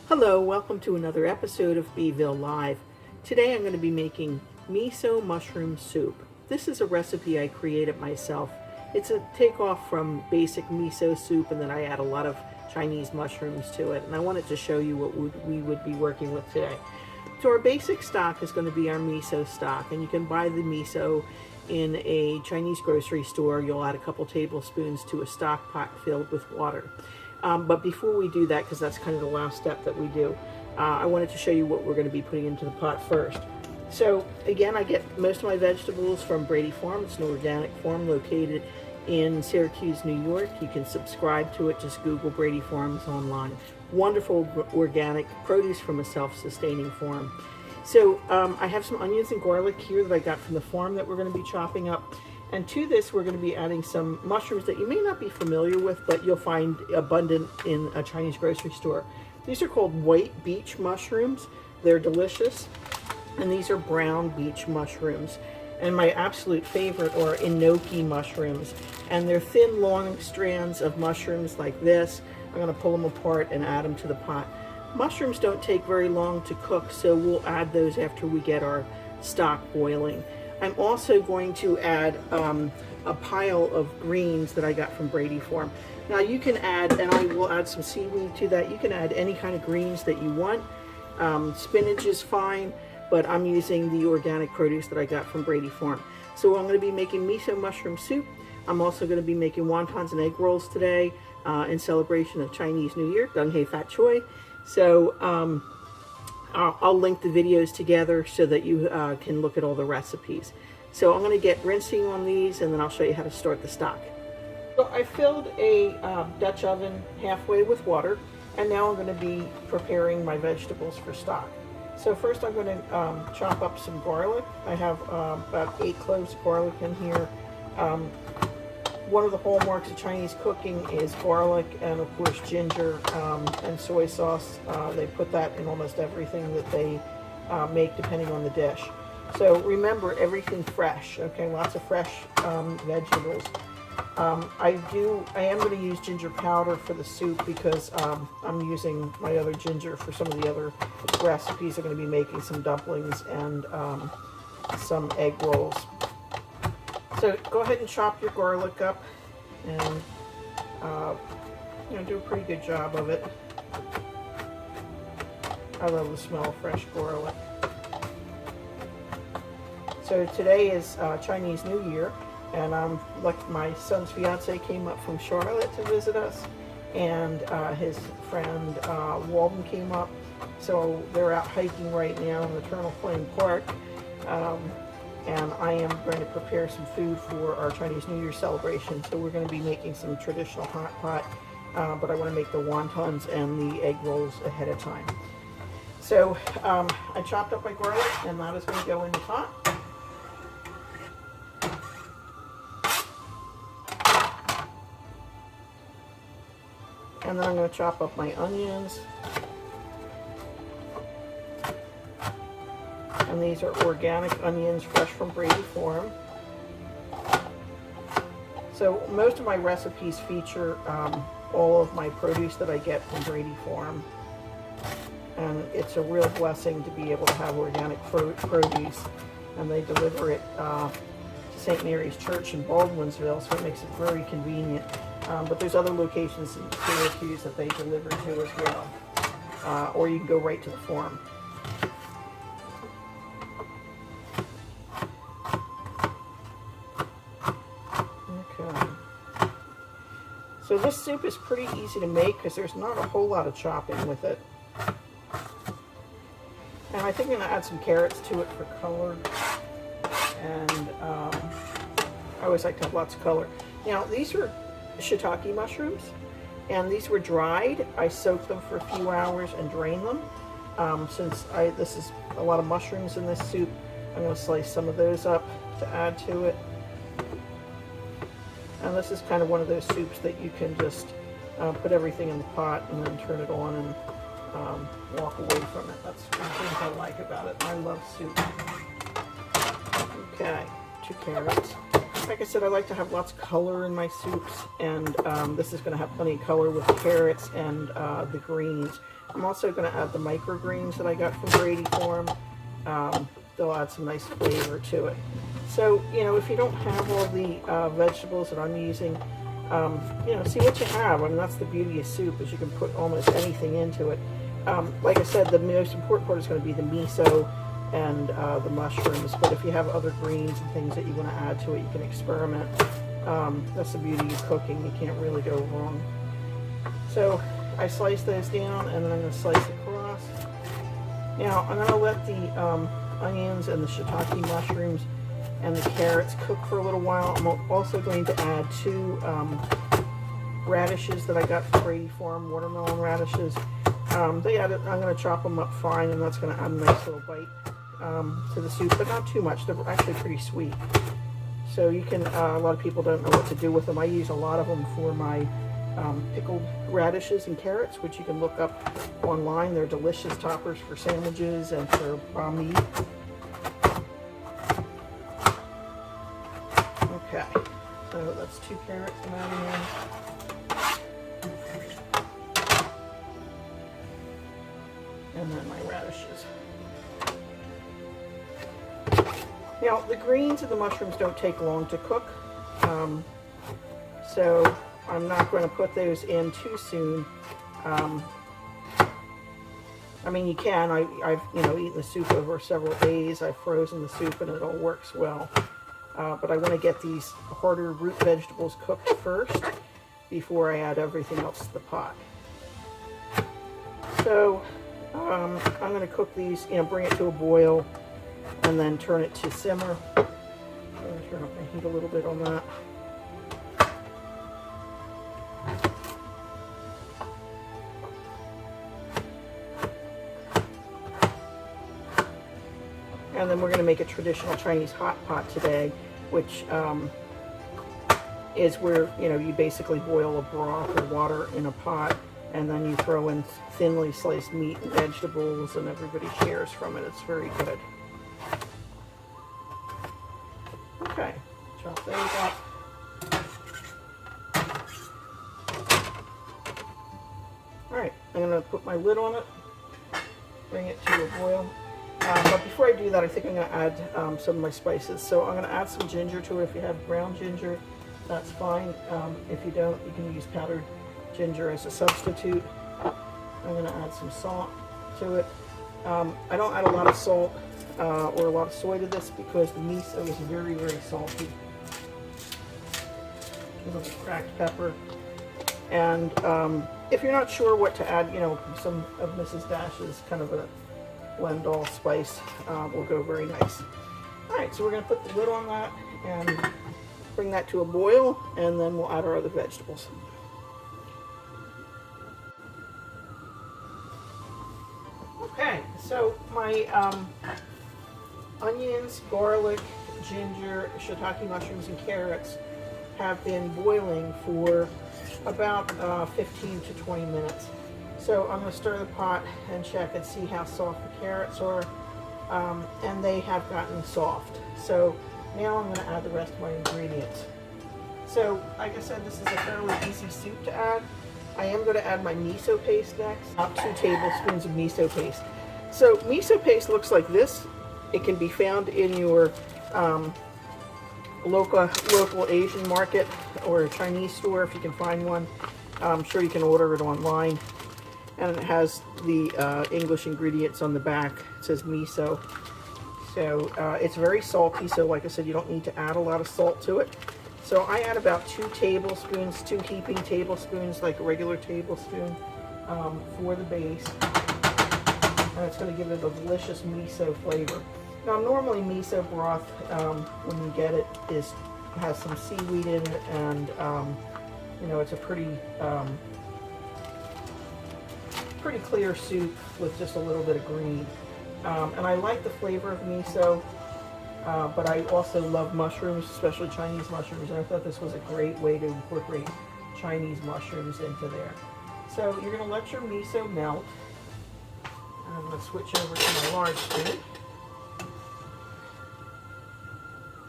Hello, welcome to another episode of Bville Live. Today I'm going to be making miso mushroom soup. This is a recipe I created myself. It's a takeoff from basic miso soup, and then I add a lot of Chinese mushrooms to it, and I wanted to show you what we would be working with today. So our basic stock is going to be our miso stock, and you can buy the miso in a Chinese grocery store. You'll add a couple tablespoons to a stock pot filled with water. But before we do that, because that's kind of the last step that we do, I wanted to show you what we're going to be putting into the pot first. So again, I get most of my vegetables from Brady Farm. It's an organic farm located in Syracuse, New York. You can subscribe to it. Just Google Brady Farms online. Wonderful organic produce from a self-sustaining farm. So I have some onions and garlic here that I got from the farm that we're going to be chopping up. And to this, we're going to be adding some mushrooms that you may not be familiar with, but you'll find abundant in a Chinese grocery store. These are called white beech mushrooms. They're delicious. And these are brown beech mushrooms. And my absolute favorite are enoki mushrooms. And they're thin, long strands of mushrooms like this. I'm going to pull them apart and add them to the pot. Mushrooms don't take very long to cook, so we'll add those after we get our stock boiling. I'm also going to add a pile of greens that I got from Brady Farm. Now you can add, and I will add some seaweed to that, you can add any kind of greens that you want. Spinach is fine, but I'm using the organic produce that I got from Brady Farm. So I'm going to be making miso mushroom soup. I'm also going to be making wontons and egg rolls today in celebration of Chinese New Year, Dong Hei Fat Choi. So I'll link the videos together so that you can look at all the recipes. So I'm going to get rinsing on these, and then I'll show you how to start the stock. So I filled a Dutch oven halfway with water, and now I'm going to be preparing my vegetables for stock. So first I'm going to chop up some garlic. I have about 8 cloves of garlic in here. One of the hallmarks of Chinese cooking is garlic and, of course, ginger and soy sauce. They put that in almost everything that they make, depending on the dish. So remember, everything fresh, okay? Lots of fresh vegetables. I am going to use ginger powder for the soup because I'm using my other ginger for some of the other recipes. I'm going to be making some dumplings and some egg rolls. So go ahead and chop your garlic up, and do a pretty good job of it. I love the smell of fresh garlic. So today is Chinese New Year, and like my son's fiance came up from Charlotte to visit us, and his friend Walden came up. So they're out hiking right now in Eternal Flame Park. And I am going to prepare some food for our Chinese New Year celebration. So we're going to be making some traditional hot pot, but I want to make the wontons and the egg rolls ahead of time. So I chopped up my garlic, and that is going to go in the pot. And then I'm going to chop up my onions. And these are organic onions, fresh from Brady Farm. So most of my recipes feature all of my produce that I get from Brady Farm. And it's a real blessing to be able to have organic produce. And they deliver it to St. Mary's Church in Baldwinsville, so it makes it very convenient. But there's other locations in Syracuse that they deliver to as well. Or you can go right to the farm. So this soup is pretty easy to make because there's not a whole lot of chopping with it. And I think I'm going to add some carrots to it for color. And I always like to have lots of color. Now, these are shiitake mushrooms, and these were dried. I soaked them for a few hours and drained them. Since this is a lot of mushrooms in this soup, I'm going to slice some of those up to add to it. And this is kind of one of those soups that you can just put everything in the pot and then turn it on and walk away from it. That's one thing I like about it. I love soup. Okay, 2 carrots. Like I said, I like to have lots of color in my soups, and this is going to have plenty of color with the carrots and the greens. I'm also going to add the microgreens that I got from Brady Farm. They'll add some nice flavor to it. So, you know, if you don't have all the vegetables that I'm using, you know, see what you have. I mean, that's the beauty of soup, is you can put almost anything into it. Like I said, the most important part is going to be the miso and the mushrooms, but if you have other greens and things that you want to add to it, you can experiment. That's the beauty of cooking. You can't really go wrong. So I slice those down, and then I'm going to slice across. Now I'm going to let the onions and the shiitake mushrooms and the carrots cook for a little while. I'm also going to add 2 radishes that I got from Brady Farm, watermelon radishes. I'm going to chop them up fine, and that's going to add a nice little bite to the soup, but not too much. They're actually pretty sweet. So you can, a lot of people don't know what to do with them. I use a lot of them for my pickled radishes and carrots, which you can look up online. They're delicious toppers for sandwiches and for banh mi. Okay, so that's 2 carrots I'm adding in. And then my radishes. Now, the greens and the mushrooms don't take long to cook, so I'm not going to put those in too soon. I mean, you can. I've you know, eaten the soup over several days. I've frozen the soup, and it all works well. But I want to get these harder root vegetables cooked first before I add everything else to the pot. So I'm going to cook these, you know, bring it to a boil, and then turn it to simmer. I'm going to turn up my heat a little bit on that. And then we're going to make a traditional Chinese hot pot today, which is where, you know, you basically boil a broth or water in a pot, and then you throw in thinly sliced meat and vegetables, and everybody shares from it. It's very good. Okay, chop those up. Alright, I'm going to put my lid on it, bring it to a boil. But before I do that, I think I'm going to add some of my spices. So I'm going to add some ginger to it. If you have ground ginger, that's fine. If you don't, you can use powdered ginger as a substitute. I'm going to add some salt to it. I don't add a lot of salt or a lot of soy to this because the miso is very, very salty. A little cracked pepper. And if you're not sure what to add, you know, some of Mrs. Dash's kind of a blend-all spice will go very nice. Alright, so we're going to put the lid on that and bring that to a boil, and then we'll add our other vegetables. Okay, so my onions, garlic, ginger, shiitake mushrooms, and carrots have been boiling for about 15 to 20 minutes. So I'm going to stir the pot and check and see how soft the carrots are, and they have gotten soft. So now I'm going to add the rest of my ingredients. So like I said, this is a fairly easy soup to add. I am going to add my miso paste next, about 2 tablespoons of miso paste. So miso paste looks like this. It can be found in your local Asian market or a Chinese store if you can find one. I'm sure you can order it online. And it has the English ingredients on the back. It says miso. So it's very salty, so like I said, you don't need to add a lot of salt to it. So I add about 2 tablespoons, 2 heaping tablespoons, like a regular tablespoon, for the base. And it's going to give it a delicious miso flavor. Now normally miso broth, when you get it, has some seaweed in it, and you know, it's a pretty clear soup with just a little bit of green. And I like the flavor of miso, but I also love mushrooms, especially Chinese mushrooms, and I thought this was a great way to incorporate Chinese mushrooms into there. So you're going to let your miso melt. I'm going to switch over to my large spoon.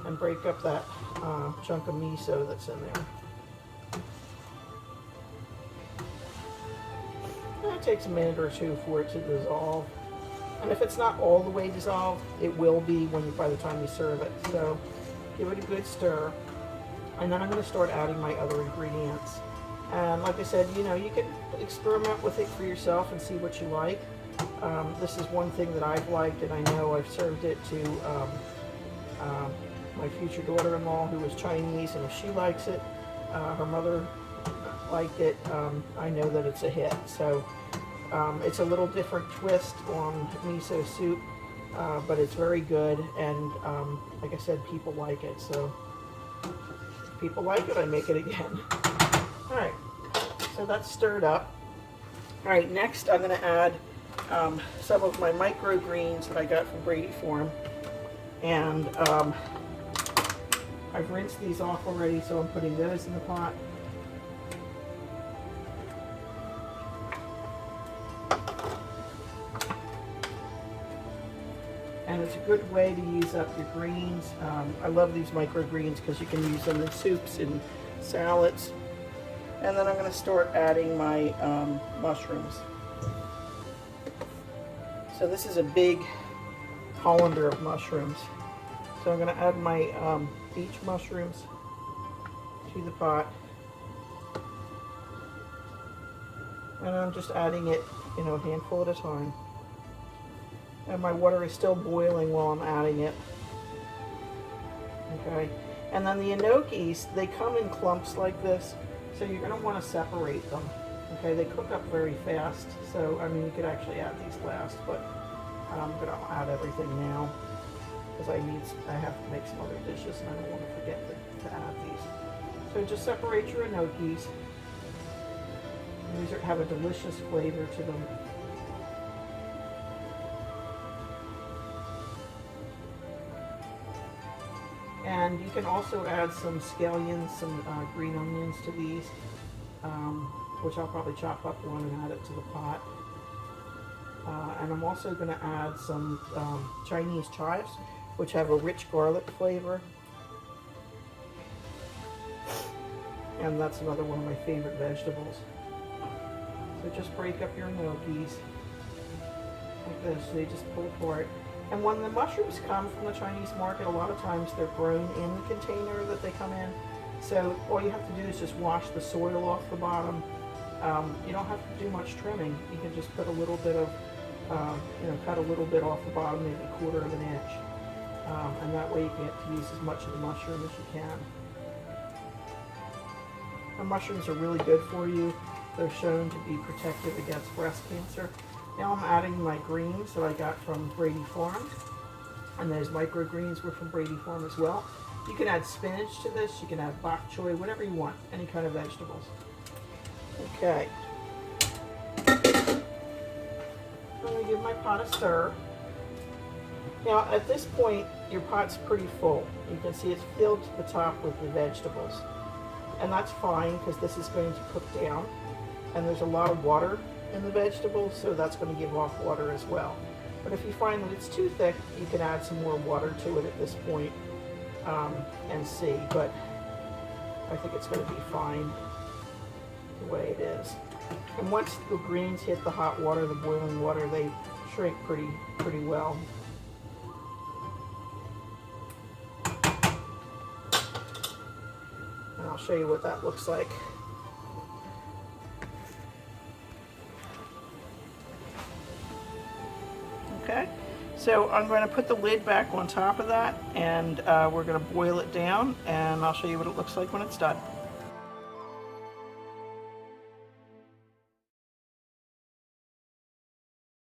and break up that chunk of miso that's in there. And it takes a minute or two for it to dissolve. And if it's not all the way dissolved, it will be by the time you serve it. So give it a good stir. And then I'm going to start adding my other ingredients. And like I said, you know, you can experiment with it for yourself and see what you like. This is one thing that I've liked, and I know I've served it to my future daughter-in-law who is Chinese, and if she likes it, her mother liked it, I know that it's a hit. So it's a little different twist on miso soup, but it's very good, and like I said, people like it. So if people like it, I make it again. All right, so that's stirred up. All right, next I'm going to add some of my microgreens that I got from Brady Farm, and I've rinsed these off already, so I'm putting those in the pot. And it's a good way to use up your greens. I love these microgreens because you can use them in soups and salads. And then I'm going to start adding my mushrooms. So this is a big colander of mushrooms. So I'm going to add my beach mushrooms to the pot. And I'm just adding it, you know, a handful at a time. And my water is still boiling while I'm adding it. Okay. And then the enokis, they come in clumps like this. So you're going to want to separate them. Okay, they cook up very fast. So, I mean, you could actually add these last, but I'm going to add everything now because I have to make some other dishes and I don't want to forget to add these. So just separate your enokis. These have a delicious flavor to them. And you can also add some scallions, some green onions to these, which I'll probably chop up one and add it to the pot. And I'm also going to add some Chinese chives, which have a rich garlic flavor. And that's another one of my favorite vegetables. So just break up your gnocchis like this. They just pull apart. And when the mushrooms come from the Chinese market, a lot of times they're grown in the container that they come in. So all you have to do is just wash the soil off the bottom. You don't have to do much trimming. You can just put a little bit of, cut a little bit off the bottom, maybe a quarter of an inch. And that way you get to use as much of the mushroom as you can. The mushrooms are really good for you. They're shown to be protective against breast cancer. Now I'm adding my greens that I got from Brady Farm. And those microgreens were from Brady Farm as well. You can add spinach to this. You can add bok choy, whatever you want. Any kind of vegetables. Okay. I'm going to give my pot a stir. Now at this point, your pot's pretty full. You can see it's filled to the top with the vegetables. And that's fine because this is going to cook down. And there's a lot of water in the vegetables, so that's going to give off water as well. But if you find that it's too thick, you can add some more water to it at this point and see. But I think it's going to be fine the way it is. And once the greens hit the hot water, the boiling water, they shrink pretty well. And I'll show you what that looks like. Okay, so I'm going to put the lid back on top of that, and we're going to boil it down, and I'll show you what it looks like when it's done.